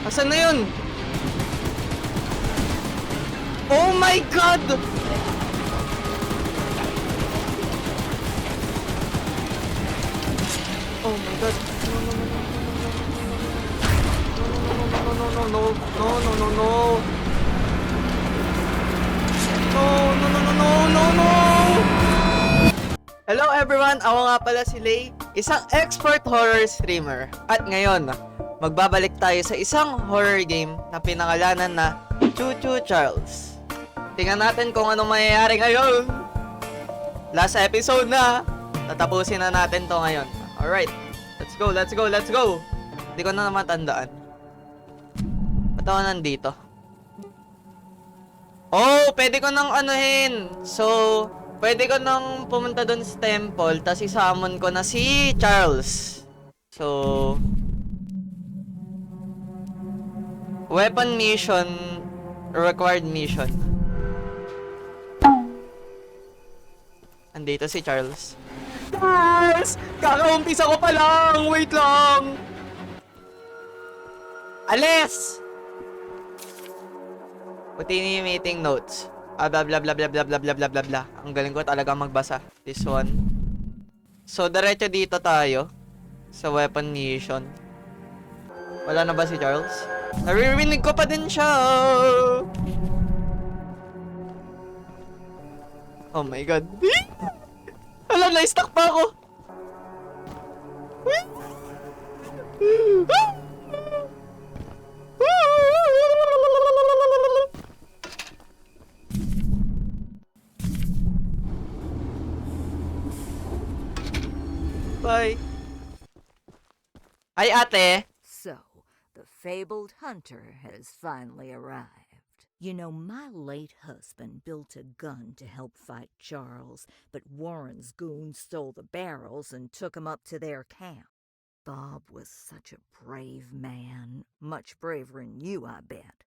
Asan na yun? Oh my God! Oh my God. No, no, no, no, no, no, no, no, no, no, no, no, no, no, no, no, no, no. Hello everyone, ako nga pala si Lay, isang expert horror streamer. At ngayon, magbabalik tayo sa isang horror game na pinangalanan na Choo Choo Charles. Tingnan natin kung anong mangyayari ngayon. Last episode na, tatapusin na natin to ngayon. Alright, let's go, let's go, let's go. Hindi ko na naman tandaan. Ba't ako nandito? Oh, pwede ko nang anuhin. So, pwede ko nang pumunta dun sa temple, tas i-summon ko na si Charles. So, weapon mission, required mission. Andito si Charles. Charles! Kakaumpisa ko pa lang! Wait lang! Alis! Puti yung meeting notes. Blah blah blah blah blah blah blah blah blah blah. Ang galing ko talaga magbasa. This one. So, diretso dito tayo. Sa weapon mission. Wala na ba si Charles? Naririnig ko pa din siya. Oh my God. Hala, na-stuck pa ako. Bye. Ay, ate. So, the fabled hunter has finally arrived. You know, my late husband built a gun to help fight Charles, but Warren's goons stole the barrels and took 'em up to their camp. Bob was such a brave man, much braver than you, I bet.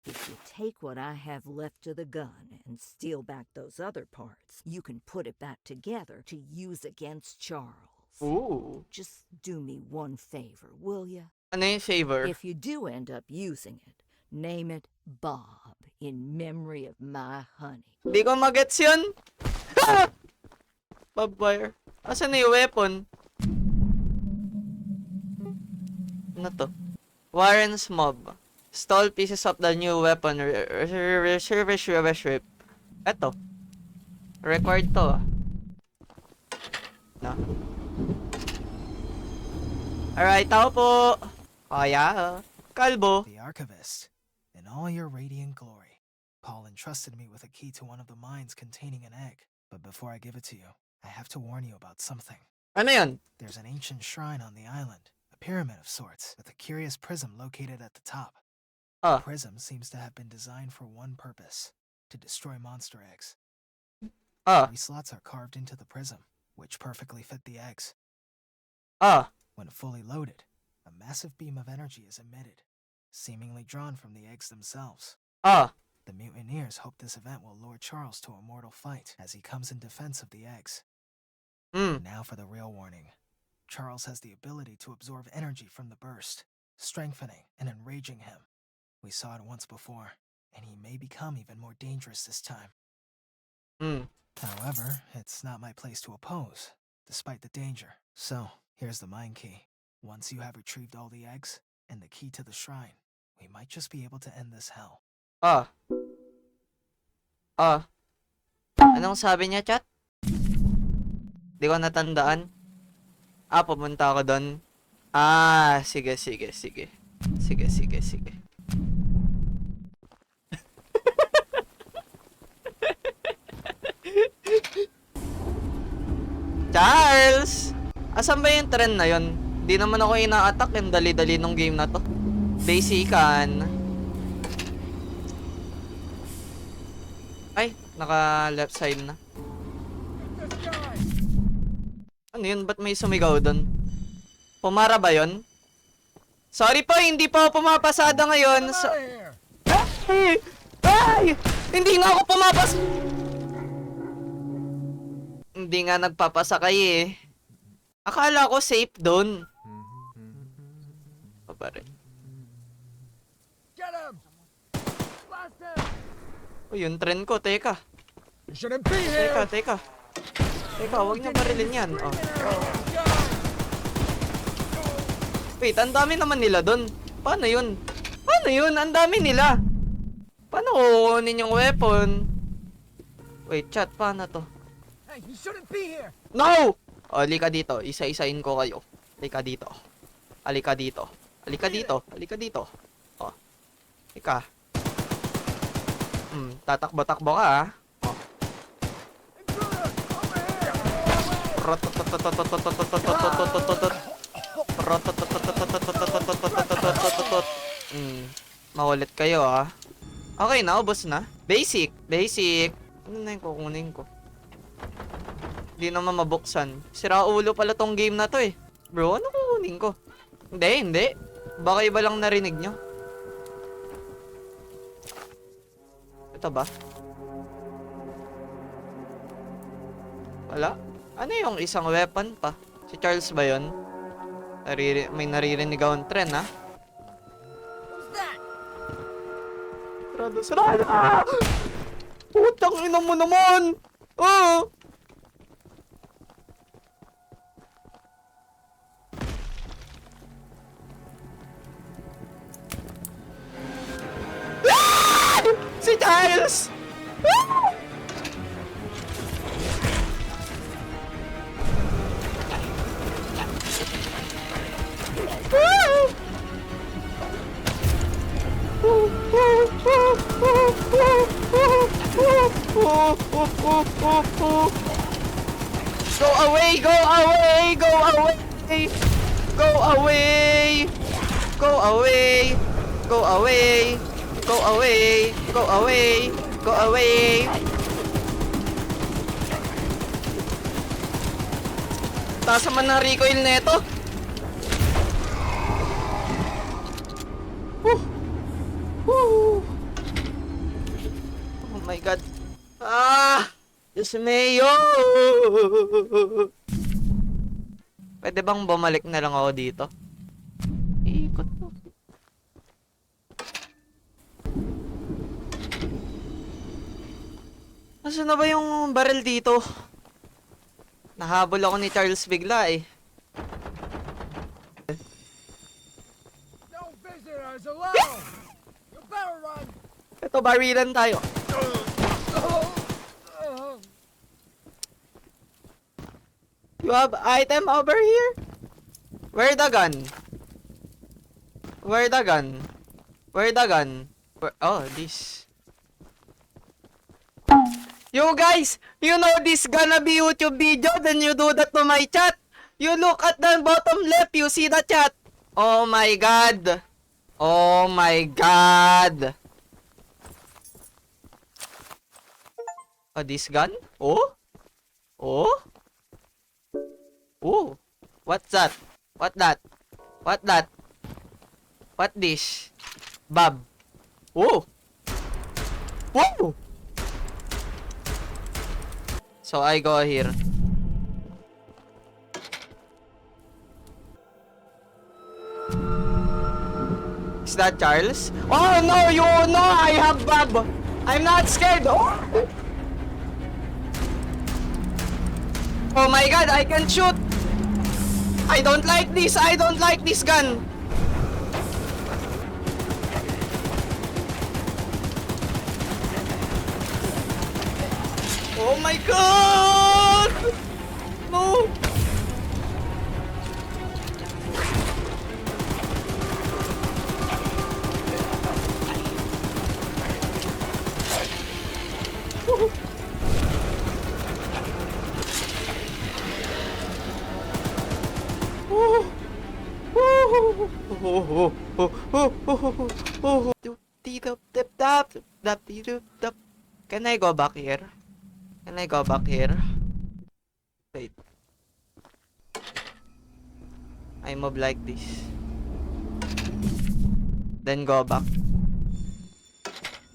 If you take what I have left of the gun and steal back those other parts, you can put it back together to use against Charles. Ooh. Just do me one favor, will ya? Ano yung favor? If you do end up using it, name it Bob in memory of my honey. Di ko magets yun. Bobwire. Asan na yung weapon? Ano to? Warren's mob. Stole pieces of the new weapon. Reserve. Eto. Required to. No? Alright, tao po. Kaya. Kalbo. The Archivist, in all your radiant glory. Paul entrusted me with a key to one of the mines containing an egg. But before I give it to you, I have to warn you about something. Ano yun? There's an ancient shrine on the island, a pyramid of sorts, with a curious prism located at the top. Ah. The prism seems to have been designed for one purpose, to destroy monster eggs. Ah. 3 slots are carved into the prism, which perfectly fit the eggs. Ah. When fully loaded, a massive beam of energy is emitted, seemingly drawn from the eggs themselves. Ah. The mutineers hope this event will lure Charles to a mortal fight as he comes in defense of the eggs. Now for the real warning. Charles has the ability to absorb energy from the burst, strengthening and enraging him. We saw it once before, and he may become even more dangerous this time. However, it's not my place to oppose, despite the danger. So, here's the mine key. Once you have retrieved all the eggs, and the key to the shrine, we might just be able to end this hell. Ah. Ah. Anong sabi niya, chat? Di ko natandaan. Ah, pumunta ako doon. Ah, sige, sige, sige. Sige, sige, sige. Charles! Asan ba yung trend na yun? Di naman ako ina-attack yung dali-dali nung game na to. Basican. Ay, naka left side na. Ano yun? Ba't may sumigaw doon? Pumara ba yun? Sorry po, hindi po ako pumapasada ngayon. Ay! Ay! Hindi nga ako pumapas... Hindi nga nagpapasakay eh. Akala ko safe doon. Pa rin. Oh, yung trend ko. Teka. You shouldn't be here. Teka. Teka, huwag niyo barilin yan. Oh. Wait, ang dami naman nila dun. Paano yun? Paano yun? Ang dami nila. Paano kukunin yung weapon? Wait, chat. Paano to? Hey, you shouldn't be here. No! O, halika dito. Isa-isain ko kayo. Halika dito. Halika dito. Halika dito. Halika dito. O. Halika. Tatakbo-takbo ka, ha? O. Makulit kayo, ha? Okay na, ubos na. Basic. Ano na yung kukunin ko? Hindi naman mabuksan. Sira ulo pala tong game na to eh. Bro, ano kukunin ko? Hindi. Baka iba lang narinig nyo. Ito ba? Wala? Ano yung isang weapon pa? Si Charles ba yun? May naririnig akong trend, ha? Sarado. Ah! Putang ina mo naman! Oh! Ah! Si Charles! Ah! Go away! Go away! Go away! Go away! Go away! Go away! Go away! Go away! Go away! Taas naman ng recoil neto. Oh my god. Ah! Diyos mayo! Pwede bang bumalik na lang ako dito? Ikot mo. Nasaan na ba yung barrel dito? Nahabol ako ni Charles bigla eh. No visitors allowed. You better run. Ito, barilan tayo. You have item over here? Where the gun? Where the gun? Where the gun? Oh, this. You guys, you know this gonna be YouTube video, then you do that to my chat. You look at the bottom left, you see the chat. Oh my god. Oh my god. Oh, this gun? Oh? Oh? Oh? What's that? What that? What that? What this? Bob. Oh! Whoa! So I go here. Is that Charles? Oh no, you know I have Bob. I'm not scared. Oh! Oh my god, I can shoot! I don't like this! I don't like this gun! Oh my god! No! Can I go back here? Can I go back here? Wait. I move like this. Then go back.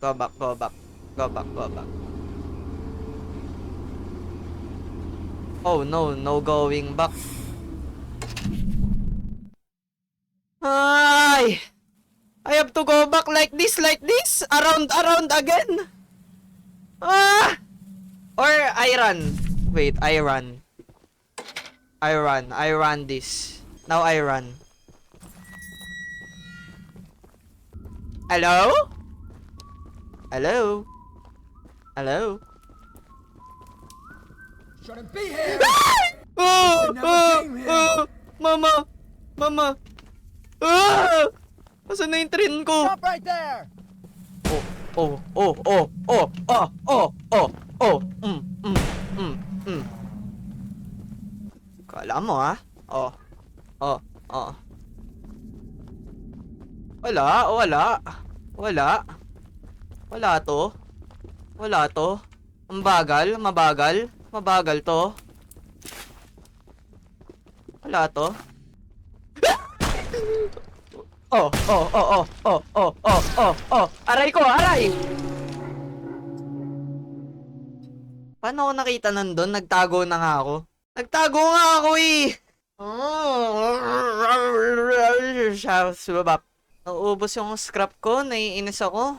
Go back, go back. Go back, go back. Oh no, no going back. Ay! I have to go back like this, around again. Ah! Or I run. Wait, I run. I run this. Now I run. Hello? Hello? Hello? Shouldn't be here! Oh! never came here. Mama! Mama! Ah! Asan na yung train ko? Stop right there! Mm. Kala mo, ha? Oh. Wala to. Mabagal to. Wala to. Aray ko, aray! Paano ako nakita nandun? Nagtago na nga ako. Subabap. Nauubos yung scrap ko. Naiinis ako.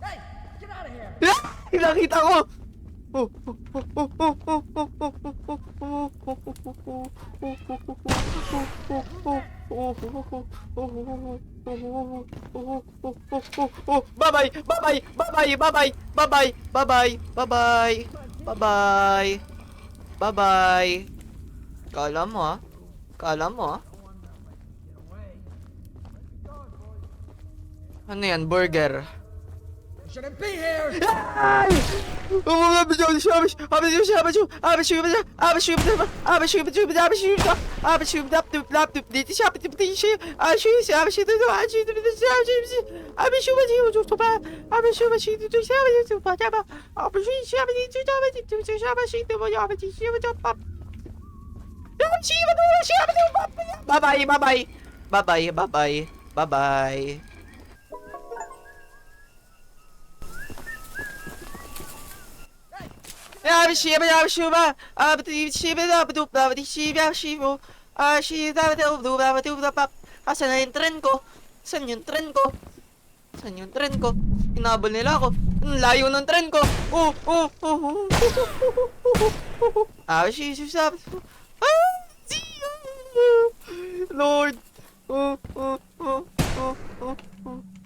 Hey! Get out of here! Nakita ko! Bye-bye. Kala mo, ah. Ano yan? Burger. You shouldn't be here! Bye-bye. Asan na yung tren ko? Saan yung tren ko? Hinabol nila ako. Ang layo ng tren ko. Lord.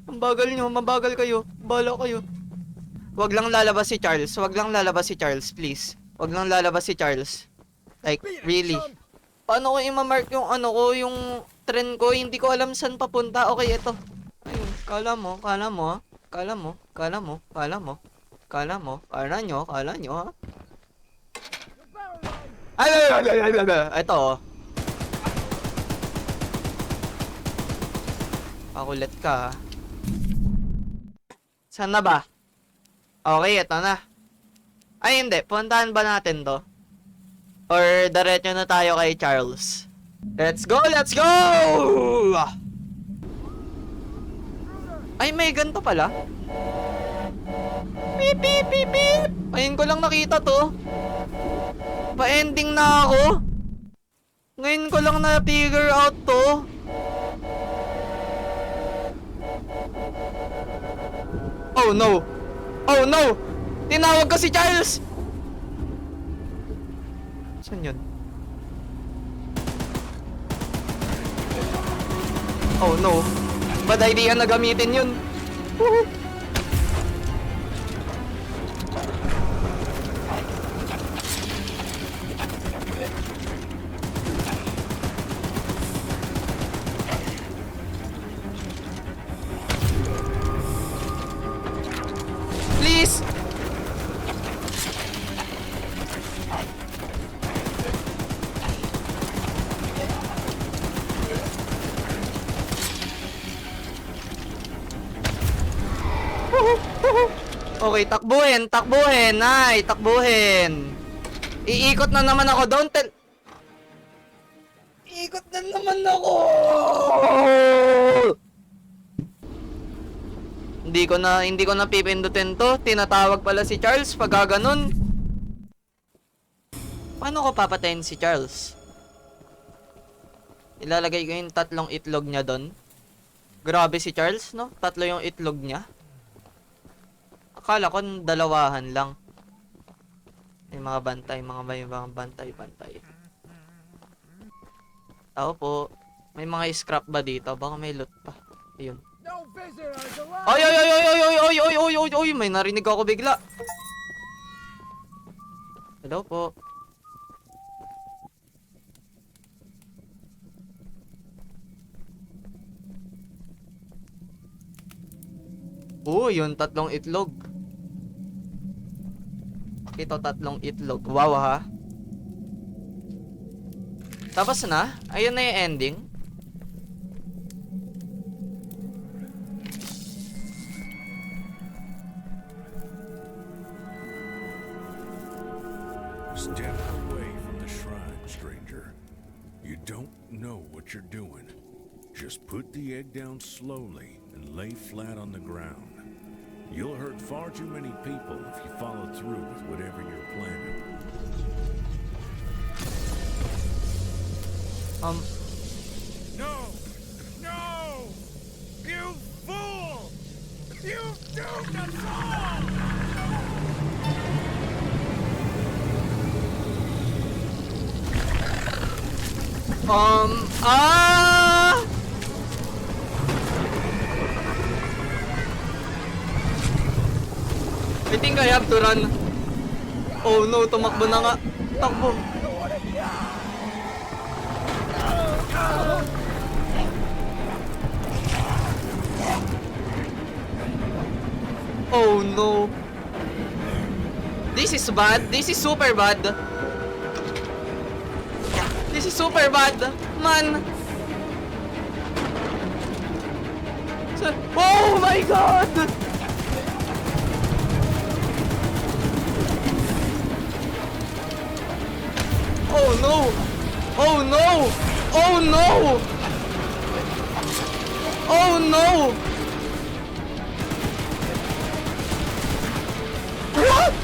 Ang bagal nyo. Mabagal kayo. Bala kayo. Wag lang lalabas si Charles, please. Wag lang lalabas si Charles. Like, really. Paano ko i-mark yung yung tren ko? Hindi ko alam saan papunta. Okay, ito. Ayun, kala mo. Kala nyo, ha? Ay, ito, oh. Pakulit ka, ha? Saan na ba? Okay, ito na. Ay, hindi. Puntahan ba natin to? Or diretso na tayo kay Charles? Let's go! Ay, may ganito pala. Beep, beep, beep, beep. Ayun ko lang nakita to. Pa-ending na ako. Ngayon ko lang na-figure out to. Oh no! Tinawag ko si Charles! Saan yun? Oh no! Bad idea na gamitin yun! Woohoo! Please! Okay, takbuhin. Ay, takbuhin. Iikot na naman ako. Don't tell... Iikot na naman ako! Hindi ko na pipindutin to. Tinatawag pala si Charles pag ganun. Paano ko papatayin si Charles? Ilalagay ko yung 3 itlog niya doon. Grabe si Charles, no? 3 yung itlog niya. Akala ko 2 lang. May mga bantay. Tao po. May mga scrap ba dito? Baka may loot pa. Ayun. No visitors allowed. Oy, oy, oy, oy, oy, oy, oy, oy, oy, oy, oy, may narinig ako bigla. Hello po. Yung 3 itlog. Ito 3 itlog. Wow, ha? Tapos na? Ayun na yung ending. Step away from the shrine, stranger. You don't know what you're doing. Just put the egg down slowly and lay flat on the ground. You'll hurt far too many people if you follow through with whatever you're planning. No! No! You fool! You've doomed us all! I think I have to run. Oh no, tumakbo na nga. Takbo. Oh no. This is bad. This is super bad. This is super bad. Man. Oh my god! Oh no! Oh no! Oh no! Oh no! What?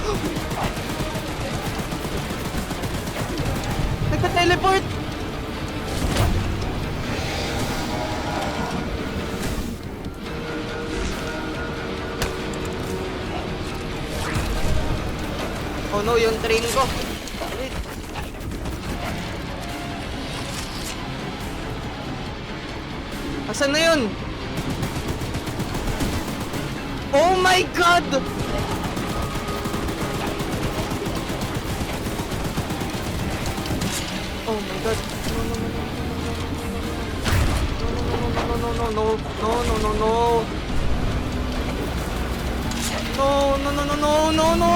Nagpa-teleport! Oh no, yung train ko. Wait. Asan na yun? Oh my god! Oh my god. No, no, no, no, no, no, no, no, no, no, no, no. No, no, no, no, no, no, no!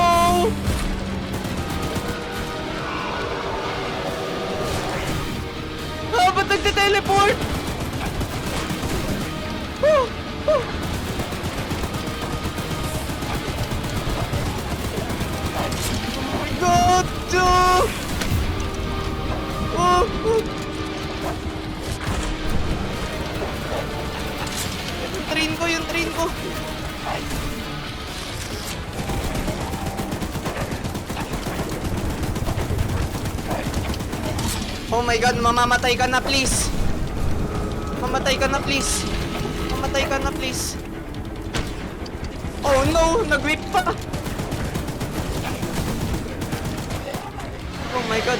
Ah, ba't nagte-teleport? Oh, oh. Oh my god! Oh, oh. Yung train ko. Oh my god, mamamatay ka na please. Mamatay ka na please. Mamatay ka na please. Oh no, nag-whip pa. Oh my god.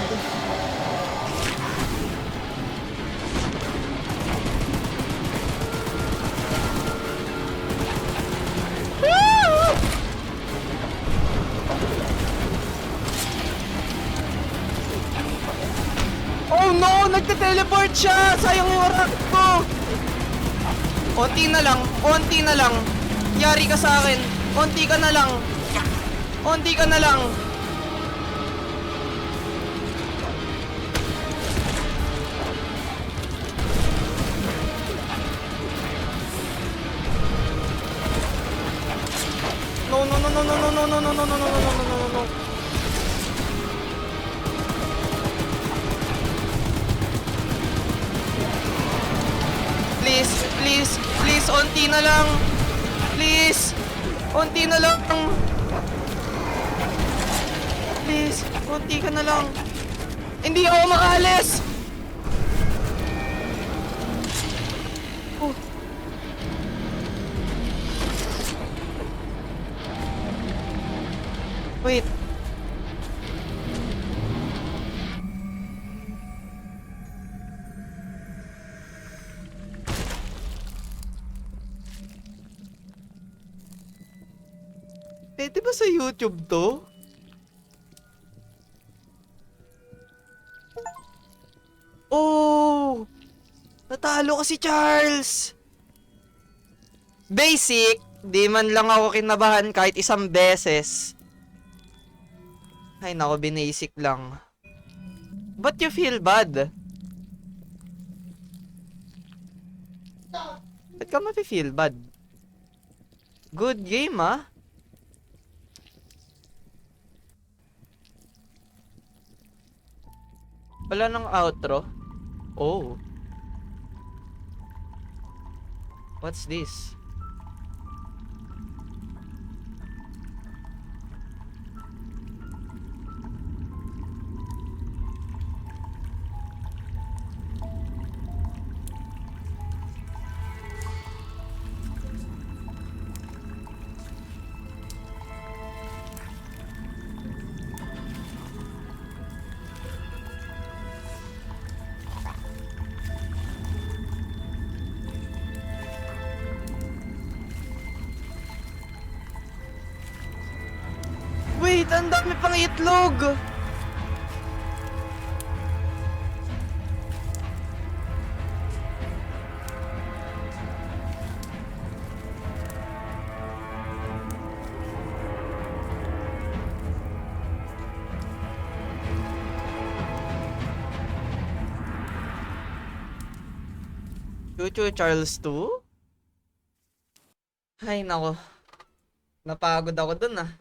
Oh no! Nagte-teleport siya! Sayang yung oras ko! Onti na lang! Onti na lang! Yari ka sa akin! Onti ka na lang! Onti ka na lang! No, no, no, no, no, no, no, no, no, no, no, no, no, no, no, no, no. Please, please, onti na lang. Please, onti na lang. Please, onti ka na lang. Hindi ako makaalis. Oh. Wait. Pwede ba sa YouTube to? Oh! Natalo ka si Charles! Basic, di man lang ako kinabahan kahit isang beses. Ay nako, binasic lang. But you feel bad? Ba't ka mafe-feel bad? Good game, ah. Wala nang outro. Oh. What's this? Wait, ang dami pang itlog! Chuchu Charles 2? Ay, nako. Napagod ako dun, ah.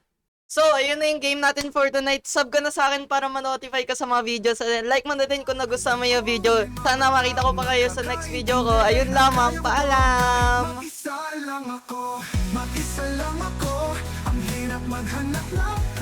So, ayun na yung game natin for tonight. Sub ka na sa akin para ma-notify ka sa mga videos. Like mo na din kung nagustuhan mo yung video. Sana makita ko pa kayo sa next video ko. Ayun lamang, paalam! Mag-isa lang ako, ang hirap maghanap ng